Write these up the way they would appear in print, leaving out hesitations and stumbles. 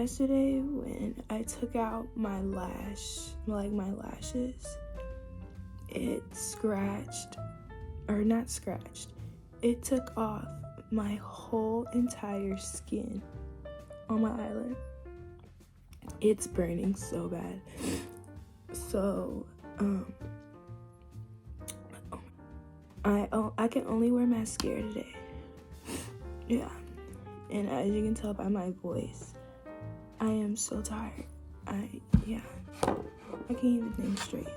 yesterday when I took out my lashes, it scratched, or not scratched, it took off my whole entire skin on my eyelid. It's burning so bad. So, I can only wear mascara today. Yeah. And as you can tell by my voice, I am so tired. I can't even think straight.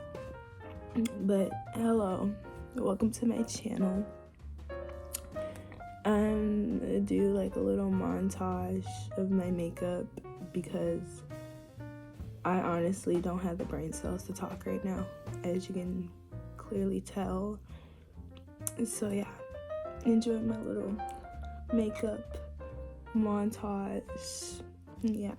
But hello, welcome to my channel. I'm gonna do like a little montage of my makeup because I honestly don't have the brain cells to talk right now, as you can clearly tell. So yeah, enjoy my little makeup montage. Yeah.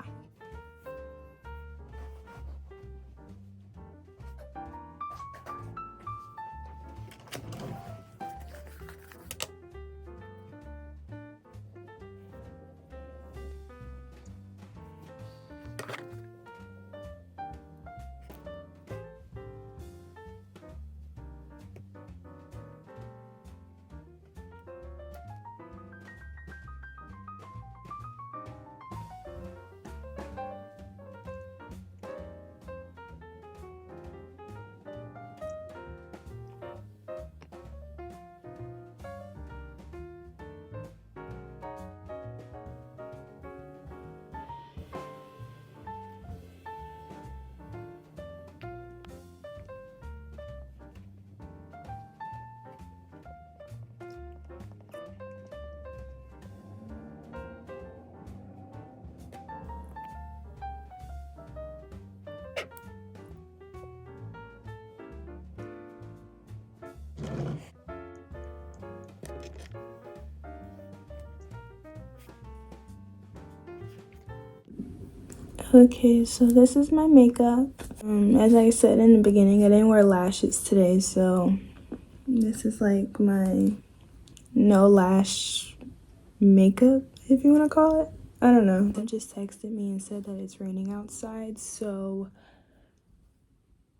Okay, so this is my makeup. As I said in the beginning, I didn't wear lashes today, so this is like my no lash makeup, if you want to call it. I don't know. They just texted me and said that it's raining outside, so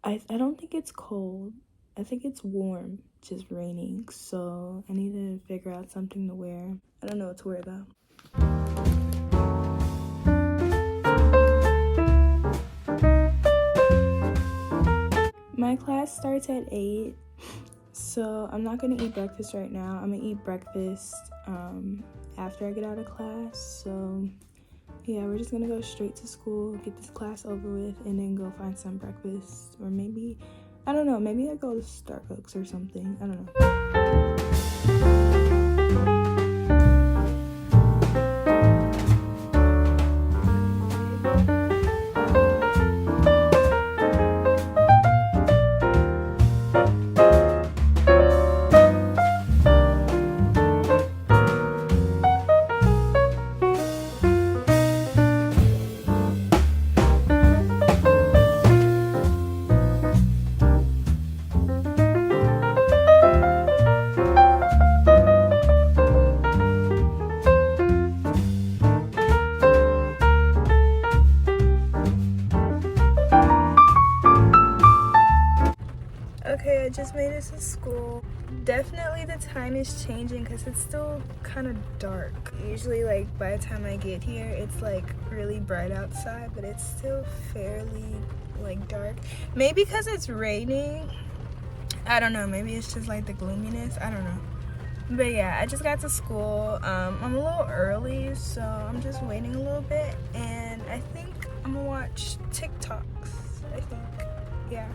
I don't think it's cold. I think it's warm, just raining, so I need to figure out something to wear. I don't know what to wear though. My class starts at 8, so I'm not gonna eat breakfast right now. I'm gonna eat breakfast after I get out of class. So yeah, we're just gonna go straight to school, get this class over with, and then go find some breakfast. Or maybe, I don't know, maybe I go to Starbucks or something. I don't know. Okay, I just made it to school. Definitely the time is changing because it's still kind of dark. Usually like by the time I get here, it's like really bright outside, but it's still fairly like dark. Maybe because it's raining. I don't know, maybe it's just like the gloominess. I don't know. But yeah, I just got to school. I'm a little early, so I'm just waiting a little bit, and I think I'm gonna watch TikToks. I think, yeah.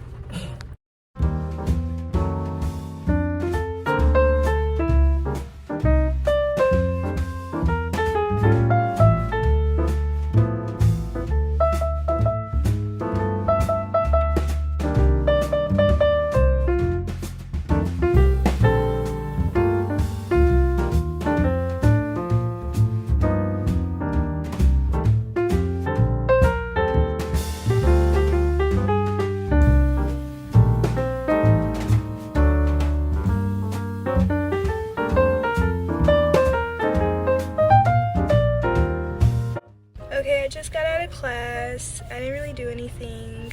class. I didn't really do anything.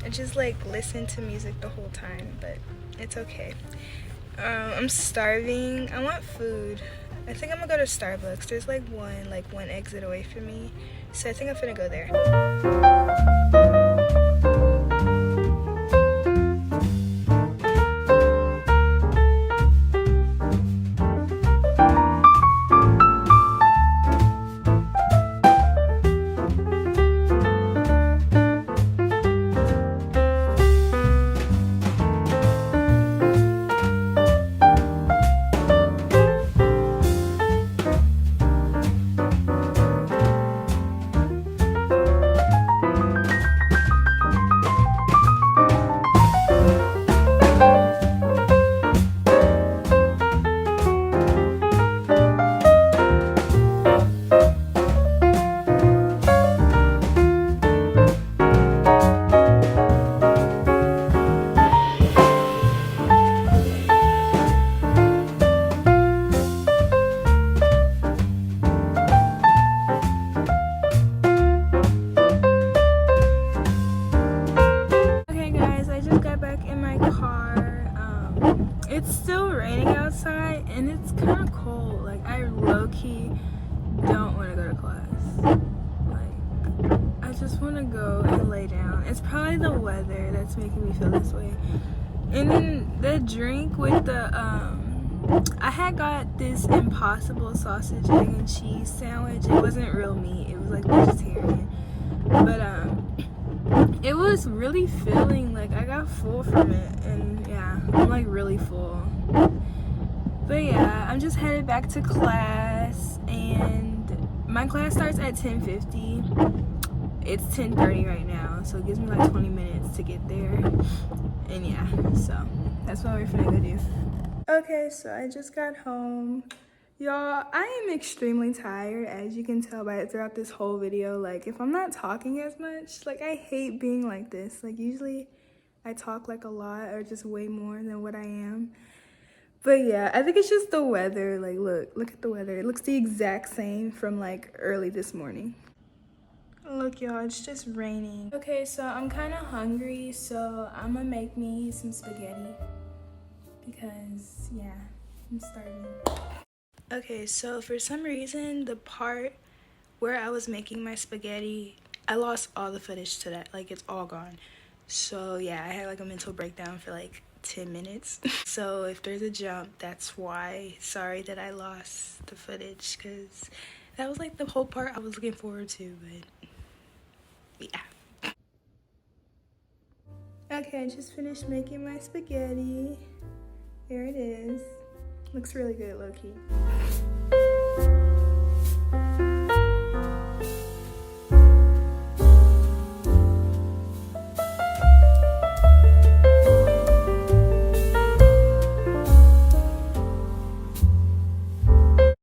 I just like listened to music the whole time, but it's okay. I'm starving. I want food. I think I'm gonna go to Starbucks. There's like one exit away from me. So I think I'm gonna go there. It's still raining outside and it's kind of cold. Like, I low-key don't want to go to class. Like, I just want to go and lay down. It's probably the weather that's making me feel this way. And then the drink with the I had got this Impossible sausage, egg, and cheese sandwich. It wasn't real meat. It was like vegetarian. But it was really filling. Like, I got full from it, and yeah, I'm like really full. But yeah, I'm just headed back to class, and my class starts at 10:50. It's 10:30 right now, so it gives me like 20 minutes to get there. And yeah, so that's what we're finna go do. Okay, so I just got home. Y'all, I am extremely tired, as you can tell by throughout this whole video. Like, if I'm not talking as much, like, I hate being like this. Like, usually I talk like a lot or just way more than what I am. But yeah, I think it's just the weather. Like, look at the weather. It looks the exact same from like early this morning. Look, y'all, it's just raining. Okay, so I'm kind of hungry, so I'm gonna make me some spaghetti because yeah, I'm starving. Okay, so for some reason, the part where I was making my spaghetti, I lost all the footage to that. Like, it's all gone. So yeah, I had like a mental breakdown for like 10 minutes. So if there's a jump, that's why. Sorry that I lost the footage, because that was like the whole part I was looking forward to, but yeah. Okay, I just finished making my spaghetti. Here it is. Looks really good, low-key.